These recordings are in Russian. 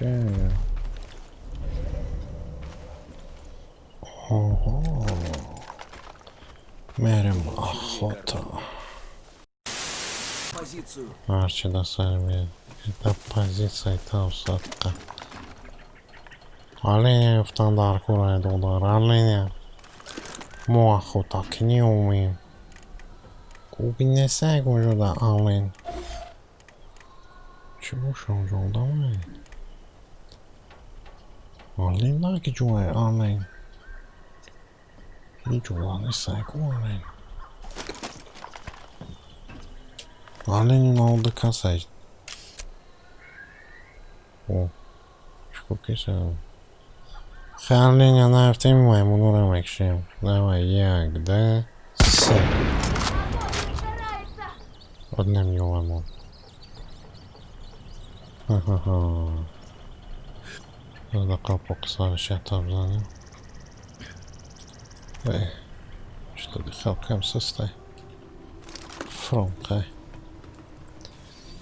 Че? Ого. Мерим охота. Арчи достали. Это позиция, это усадка. Оленя в тандар курает удар. Оленя. Мы охота к не умеем. Кубинесек уже да олень. Чего же уже давай? Олень да кичуай олень. Ничего не сайку олень. Олень надо касать. О, что кисел. Олень она в теме моему нурамекшем. Давай, як, да, с. Одним юлом. Ха-ха-ха. Надо капок совершать там за ним. Эй, что ты халкам состай? Фронкай.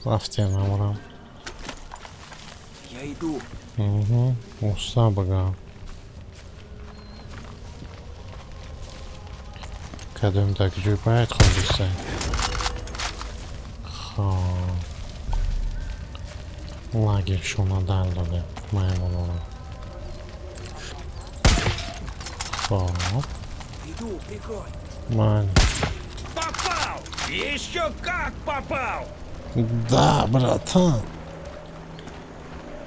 Лафте намрам. Я иду. Угу, уста бага. Kadın tecrübe etmediyse. Ha. Лагерь шумодалови. Моему нору. Хоп. Иду, прикрой. Мань. Попал! Еще как попал! Да, братан.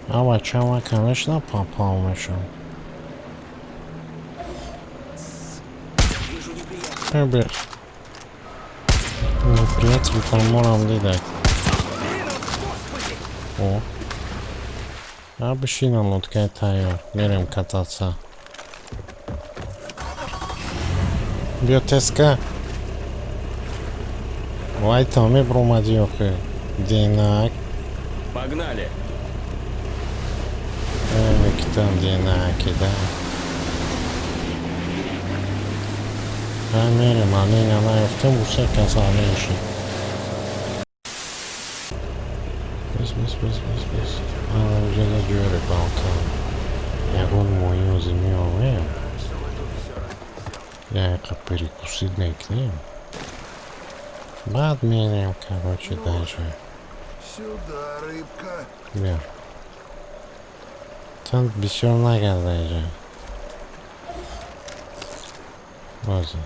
А чама, конечно, попал еще. Вижу неприятеля. Блядь. Неприятель там морам лидать. О. Обычно лодка таю. Берем кататься. Биотеска. Вай там и бромадиохи. Динак. Погнали! Там динаки, да. Мерим, олень, она и в том усе казалейший. Без. Она уже задюрит балкон. Я гон мою землю умею. Я как перекусить на к ним. Бадмерим, короче, дальше. Сюда, рыбка. Да. Там бесёрная даже. Боже.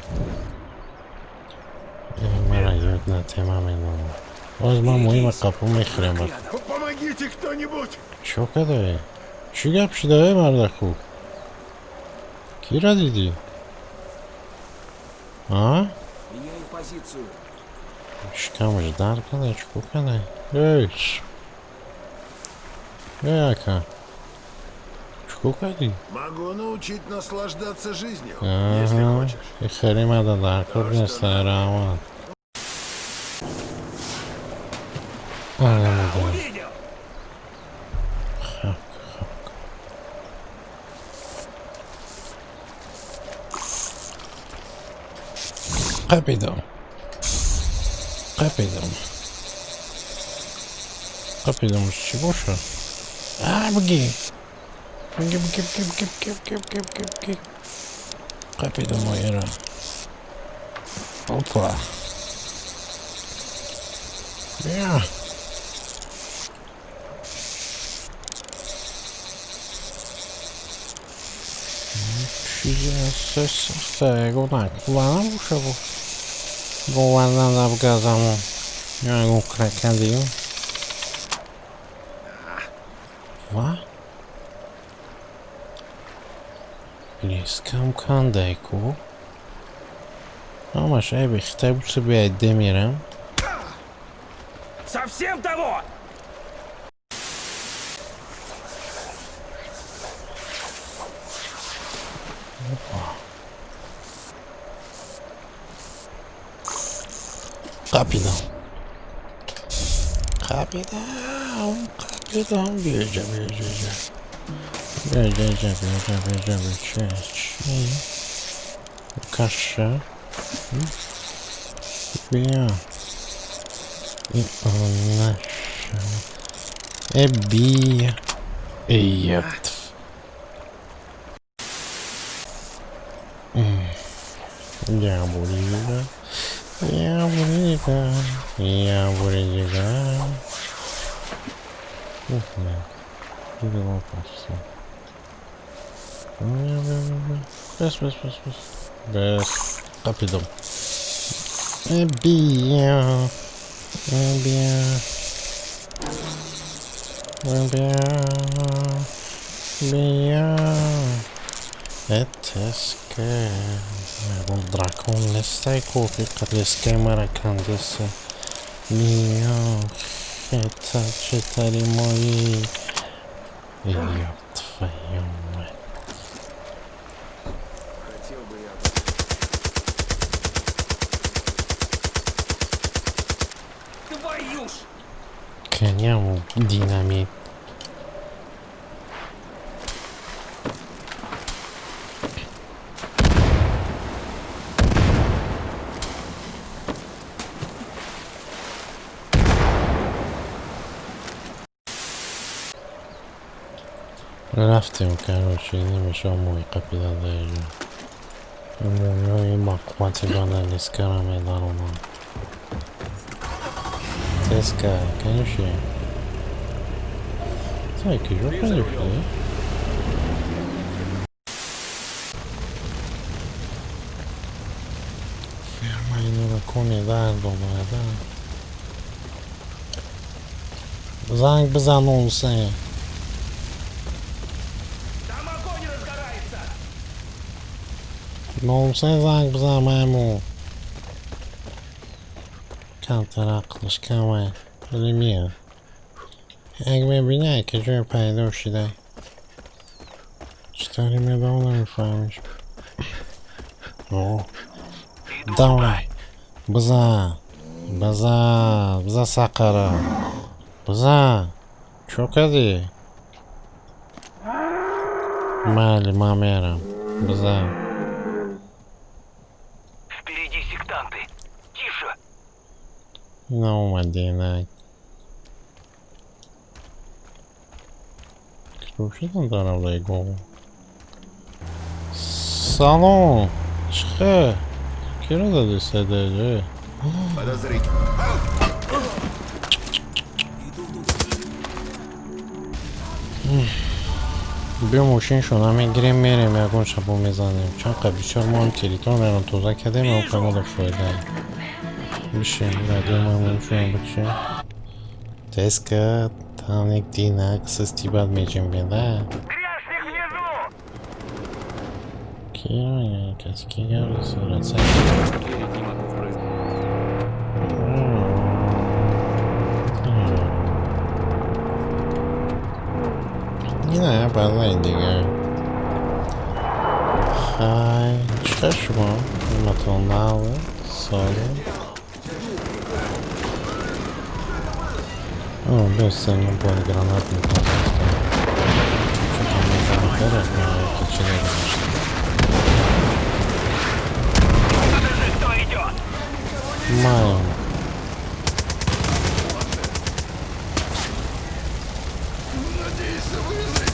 Марайот на тема мену. Возьмем мой капу мехрема. Помогите кто-нибудь! Чё кадай? Чё гапши давай мардаху? Кира диди? А? Меняю позицию. Шкам ждар кадай, чё кадай? Эй! Эка. Чё Могу научить наслаждаться жизнью, если Ага. хочешь. И херима да да, курне старама. Увидел! Капидом. Капидом с чего что? А, бги. Бги. Капидом моя. Опа. Я. Сейчас гуна. Кулана ушаву. Гуана на бгазаму. Я гу крокодил. Ва? Близком кандайку. Ama şey bir kitabı bir edemiyorum. Совсем того! Kapıdan. Büyüyeceğim. Kaşa. Bia. И наша. Бия. Епт. Яблонька. Яблонька. Яблонька. Ух, блин. Где лопатся? Без. Без. Капидом. Бия. Eteske. Un drakon nestai kopi, kad leskai marakandese. Mio. Это читали мои. Ёб твою мать. Хотел бы я... Твою ж! Коням динамит. رفتیم короче نمیشه موی قپیدن دیگه موی مقمتی گاندن اسکرم ایدار اونا تسکا کنیشه سای که جو کنیشه فرما اینو رو کنی در دوباره زنگ بزن اون سه Там огонь разгорается! ناموسن زنگ بزن مهمون کمتر عقلش کمه ولی میاد اگه ببینه که جای پیدا شده چطوری میاد اون نمیفهمیش давай بزن سقره بزن چو کردی مالی ما میرم بزن Впереди сектанты. Тише. اینا اومدینک کروشیدن دارم لیگو سلام چخه کی رو دادی صدایه Подозрительно. بیا موشین شما میگیریم میریم یکون شبو میزنیم چون قبلی چرا ما هم تریتون ایران توزه کردیم و کمال افشایده بشیم رادیو ممنون شما بچیم تسکت تانیک دینک سستی باد میجیم بیده Грешник внизу! کی رو کسی کی گره صورت سکت Верить не могу в произвол. نه بله دیگه خای چه شما مطمئن نوه ساله بستنیم باید گرانت میکنم چون میزنم برد نه که چی نگمشتم Покажи, кто идет! маємо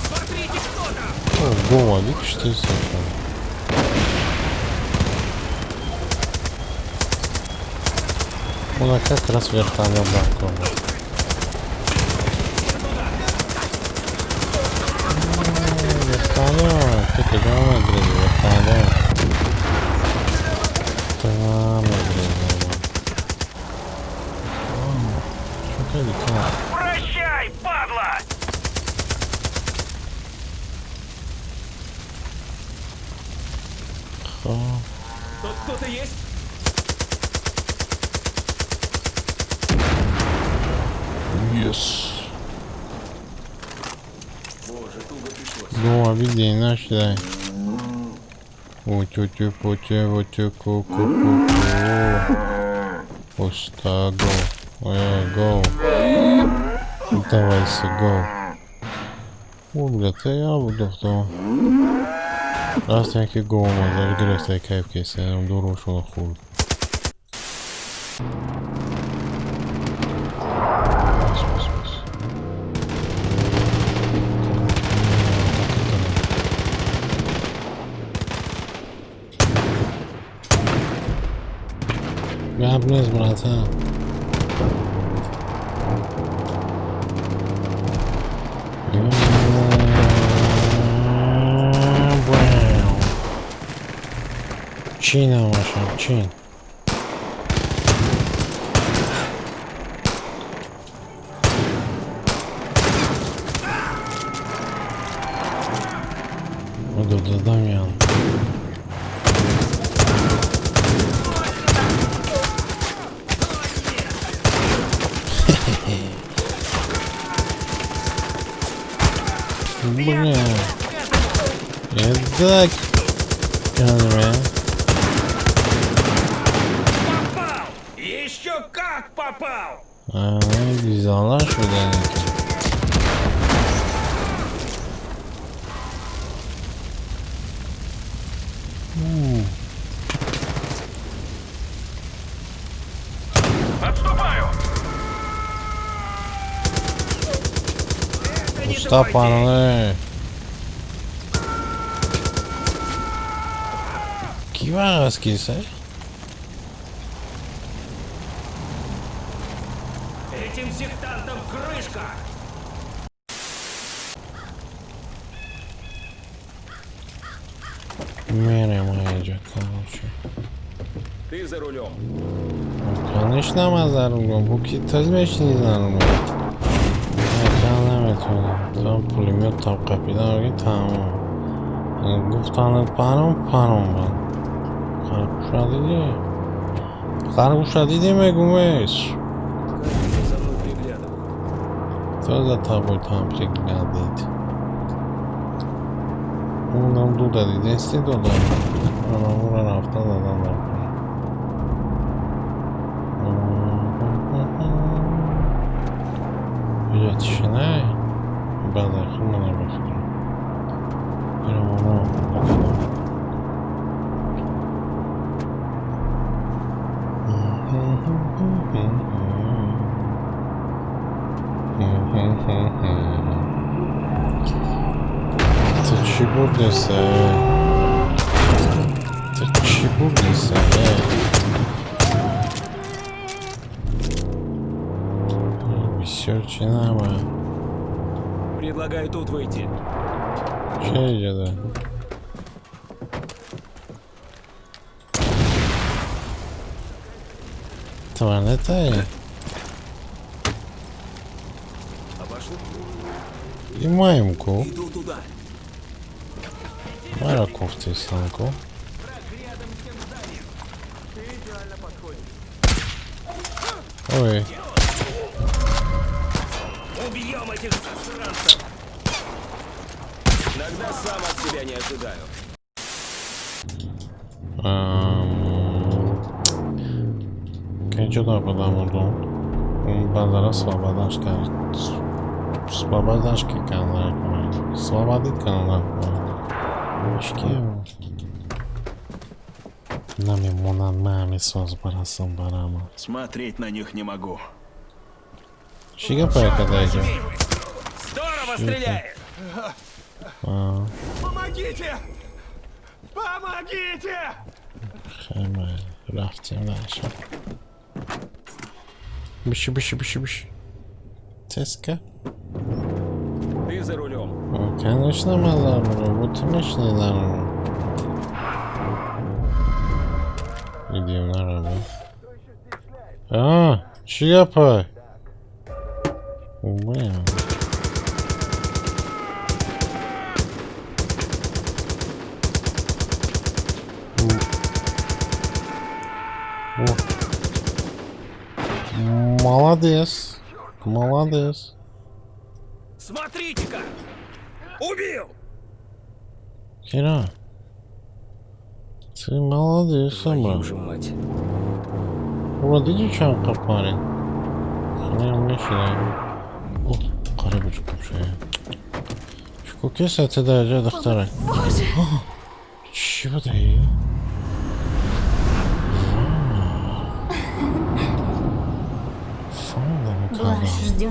Смотрите, кто там! Ого, видишь ты совершенно. Он как раз вертолет бортом. Вертолет, ты куда выгрузил вертолет? Там выгрузил. Что ты летал? Прощай, падла! Тут кто-то есть? Yes. Боже, туго пришлось. Ну, види, наш, да. Утю-тю, путю, утю, ку-ку-ку-ку. Пуста, го. Го. Давай, го. О, бля, ты я буду кто. Раз таки го, мазаль, грязь, кайф, я нам дуру хуй. Trap نیست براتن. چین هم باشم چین. دادم یان Бля. Так. Попал! Еще как попал! Güzel şuradan. Отступаю! Usta panowie. Kiwa skilse? Этим сектантам крышка! Меряmayacak короче. Ты за рулем. Конечно, мазарım. Bu ki tezmeşini zanım. نمیتونم تا پولیمیو تا قپیدم بگی تمام گفتن پرام من خرگوش را دیدی مگومش Кажется, за мной приглядывал. تو за тобой там приглядит اونم دو دادی دستی دو دادی اون را رفته دادم رفته یتشنه بعد اخیر من بخیرم برم اونو بکنم To ci buradaysa To ci buradaysa Висёрчина моя. Предлагаю тут выйти. Че идет, да? Туалеты? Обошли? И маемку. Иду туда. Мараков ты сланку. Ой. Убьем этих засранцев! Иногда сам от себя не ожидаю. Что-то потому базара свободашки канал. Свободит канал. Нами мунанами соз барасам барама. Смотреть на них не могу. Чига когда идем? Здорово стреляет! Помогите! Помогите! Хэма, рафтим дальше. Быщи. Теска? Ты за рулем. Конечно, мазару. Вот мощный народ. Идем на работу. Чьяпа? Блин. Молодец. Молодец. Смотрите-ка! Убил! Кира. Ты молодец, Твою собрал. же мать. Вот иди чем копали. Не умешай. О, карабучку вообще. Сколько это даже доктора? Боже! Чего ты? Фау, Блаш ждет